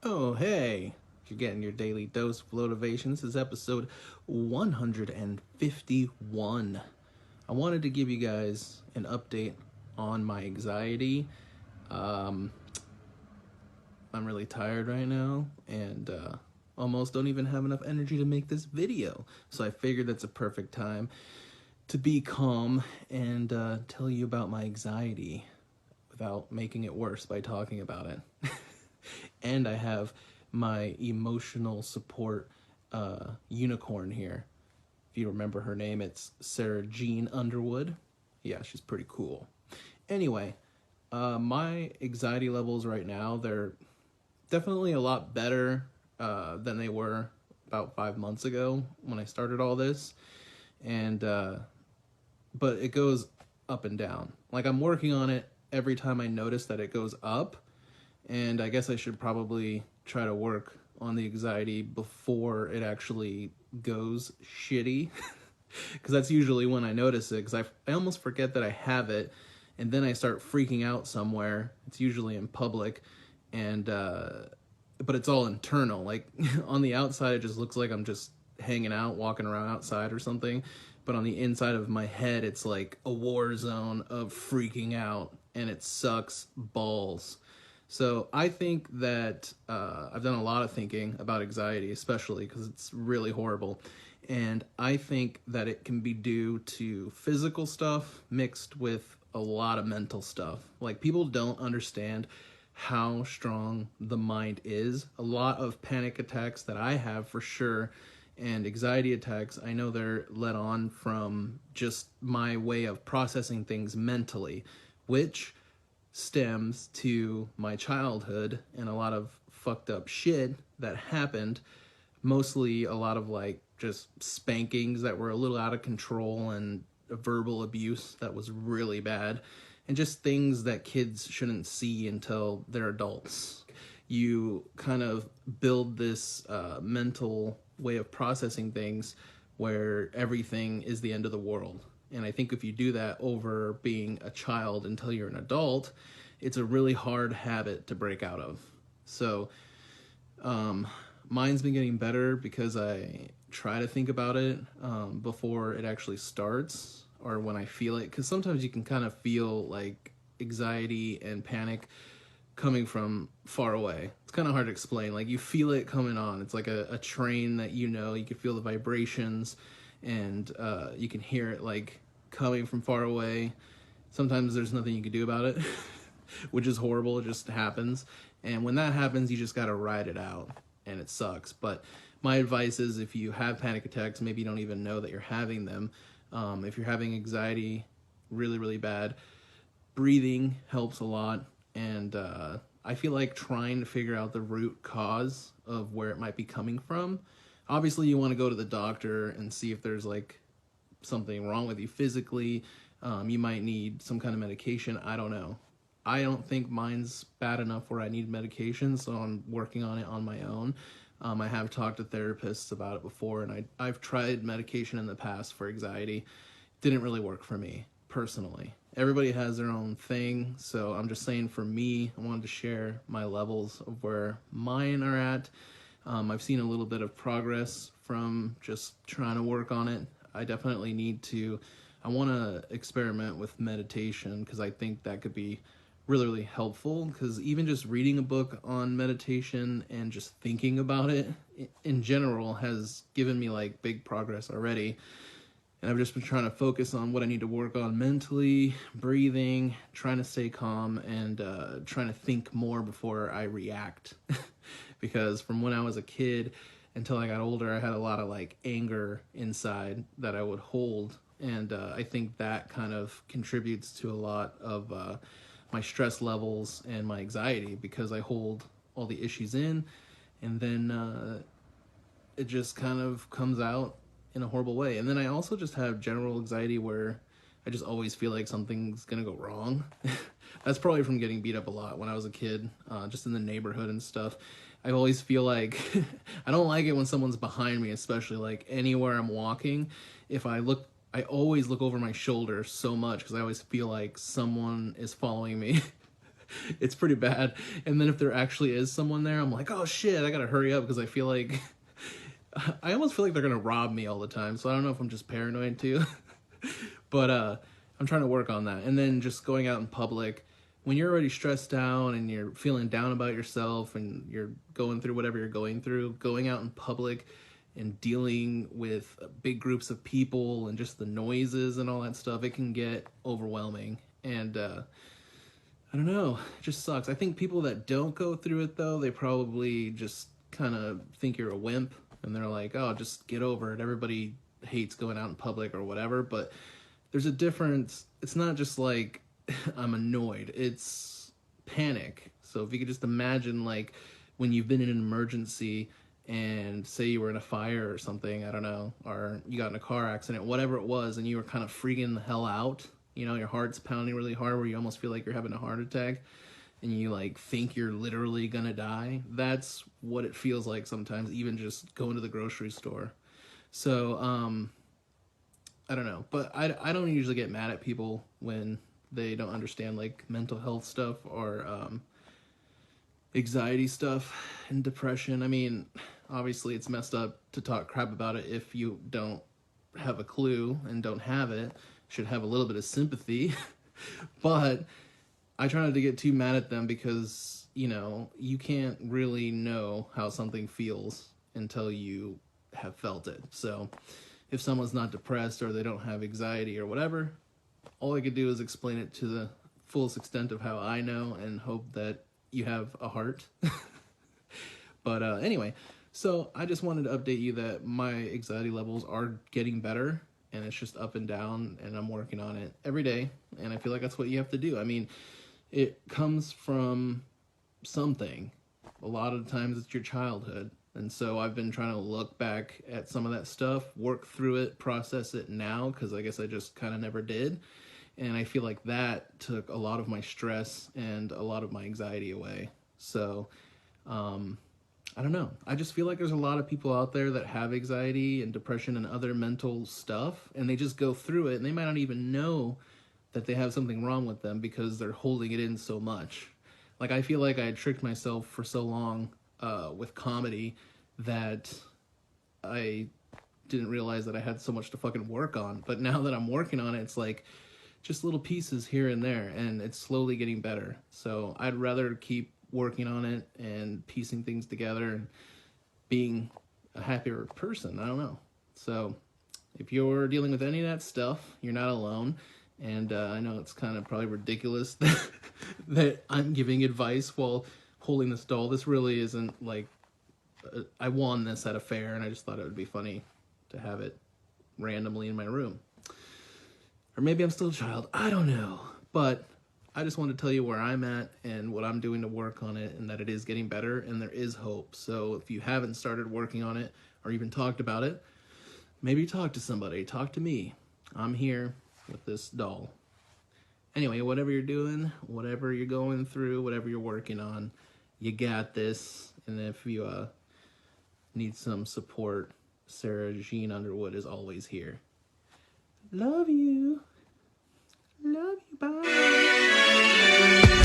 Oh, hey, you're getting your daily dose of LoweTivation. This is episode 151. I wanted to give you guys an update on my anxiety. Um, I'm really tired right now and almost don't even have enough energy to make this video. So I figured that's a perfect time to be calm and tell you about my anxiety without making it worse by talking about it. And I have my emotional support unicorn here. If you remember her name, it's Sarah Jean Underwood. Yeah, she's pretty cool. Anyway, my anxiety levels right now, they're definitely a lot better than they were about 5 months ago when I started all this. And but it goes up and down. Like, I'm working on it every time I notice that it goes up. And I guess I should probably try to work on the anxiety before it actually goes shitty. Because that's usually when I notice it. Because I almost forget that I have it. And then I start freaking out somewhere. It's usually in public. And, but it's all internal. Like, on the outside, it just looks like I'm just hanging out, walking around outside or something. But on the inside of my head, it's like a war zone of freaking out. And it sucks balls. So I think that I've done a lot of thinking about anxiety, especially because it's really horrible. And I think that it can be due to physical stuff mixed with a lot of mental stuff. Like, people don't understand how strong the mind is. A lot of panic attacks that I have, for sure, and anxiety attacks, I know they're led on from just my way of processing things mentally, which stems to my childhood and a lot of fucked up shit that happened. Mostly a lot of like just spankings that were a little out of control and verbal abuse that was really bad, and just things that kids shouldn't see until they're adults. You kind of build this mental way of processing things where everything is the end of the world. And I think if you do that over being a child until you're an adult, it's a really hard habit to break out of. So mine's been getting better because I try to think about it before it actually starts, or when I feel it. Because sometimes you can kind of feel like anxiety and panic coming from far away. It's kind of hard to explain. Like, you feel it coming on. It's like a train that you can feel the vibrations, and you can hear it like coming from far away. Sometimes there's nothing you can do about it, which is horrible. It just happens. And when that happens, you just got to ride it out, and it sucks. But my advice is, if you have panic attacks, maybe you don't even know that you're having them. If you're having anxiety really, really bad, breathing helps a lot. And I feel like trying to figure out the root cause of where it might be coming from. Obviously, you want to go to the doctor and see if there's like something wrong with you physically. You might need some kind of medication. I don't know. I don't think mine's bad enough where I need medication, so I'm working on it on my own. I have talked to therapists about it before, and I've tried medication in the past for anxiety. Didn't really work for me, personally. Everybody has their own thing, so I'm just saying, for me, I wanted to share my levels of where mine are at. I've seen a little bit of progress from just trying to work on it. I definitely I want to experiment with meditation, because I think that could be really, really helpful. Because even just reading a book on meditation and just thinking about it in general has given me like big progress already. And I've just been trying to focus on what I need to work on mentally, breathing, trying to stay calm, and trying to think more before I react. Because from when I was a kid until I got older, I had a lot of like anger inside that I would hold. And I think that kind of contributes to a lot of my stress levels and my anxiety, because I hold all the issues in, and then it just kind of comes out in a horrible way. And then I also just have general anxiety where I just always feel like something's gonna go wrong. That's probably from getting beat up a lot when I was a kid, just in the neighborhood and stuff. I always feel like I don't like it when someone's behind me, especially like anywhere I'm walking. If I look I always look over my shoulder so much because I always feel like someone is following me. It's pretty bad. And then if there actually is someone there, I'm like, oh shit, I gotta hurry up because I feel like I almost feel like they're gonna rob me all the time. So I don't know if I'm just paranoid too. But I'm trying to work on that. And then just going out in public, when you're already stressed out and you're feeling down about yourself and you're going through whatever you're going through, going out in public and dealing with big groups of people and just the noises and all that stuff, it can get overwhelming. And I don't know, it just sucks. I think people that don't go through it though, they probably just kind of think you're a wimp and they're like, oh, just get over it. Everybody hates going out in public or whatever. But there's a difference. It's not just like I'm annoyed, it's panic. So if you could just imagine like when you've been in an emergency and say you were in a fire or something, I don't know, or you got in a car accident, whatever it was, and you were kind of freaking the hell out, you know, your heart's pounding really hard where you almost feel like you're having a heart attack and you like think you're literally gonna die. That's what it feels like sometimes, even just going to the grocery store. So I don't know, but I don't usually get mad at people when they don't understand like mental health stuff or anxiety stuff and depression. I mean, obviously it's messed up to talk crap about it if you don't have a clue and don't have it. Should have a little bit of sympathy. But I try not to get too mad at them because, you know, you can't really know how something feels until you have felt it. So if someone's not depressed or they don't have anxiety or whatever, all I could do is explain it to the fullest extent of how I know and hope that you have a heart. But anyway, so I just wanted to update you that my anxiety levels are getting better, and it's just up and down, and I'm working on it every day, and I feel like that's what you have to do. I mean, it comes from something. A lot of the times it's your childhood. And so I've been trying to look back at some of that stuff, work through it, process it now, because I guess I just kind of never did. And I feel like that took a lot of my stress and a lot of my anxiety away. So, I don't know. I just feel like there's a lot of people out there that have anxiety and depression and other mental stuff, and they just go through it, and they might not even know that they have something wrong with them because they're holding it in so much. Like, I feel like I had tricked myself for so long with comedy that I didn't realize that I had so much to fucking work on. But now that I'm working on it, it's like just little pieces here and there, and it's slowly getting better. So I'd rather keep working on it and piecing things together and being a happier person. I don't know. So if you're dealing with any of that stuff, you're not alone. And I know it's kind of probably ridiculous that I'm giving advice while holding this doll. This really isn't like, I won this at a fair, and I just thought it would be funny to have it randomly in my room. Or maybe I'm still a child. I don't know. But I just wanted to tell you where I'm at and what I'm doing to work on it, and that it is getting better and there is hope. So if you haven't started working on it or even talked about it, maybe talk to somebody. Talk to me. I'm here with this doll. Anyway, whatever you're doing, whatever you're going through, whatever you're working on, you got this. And if you need some support, Sarah Jean Underwood is always here. Love you. Love you. Bye.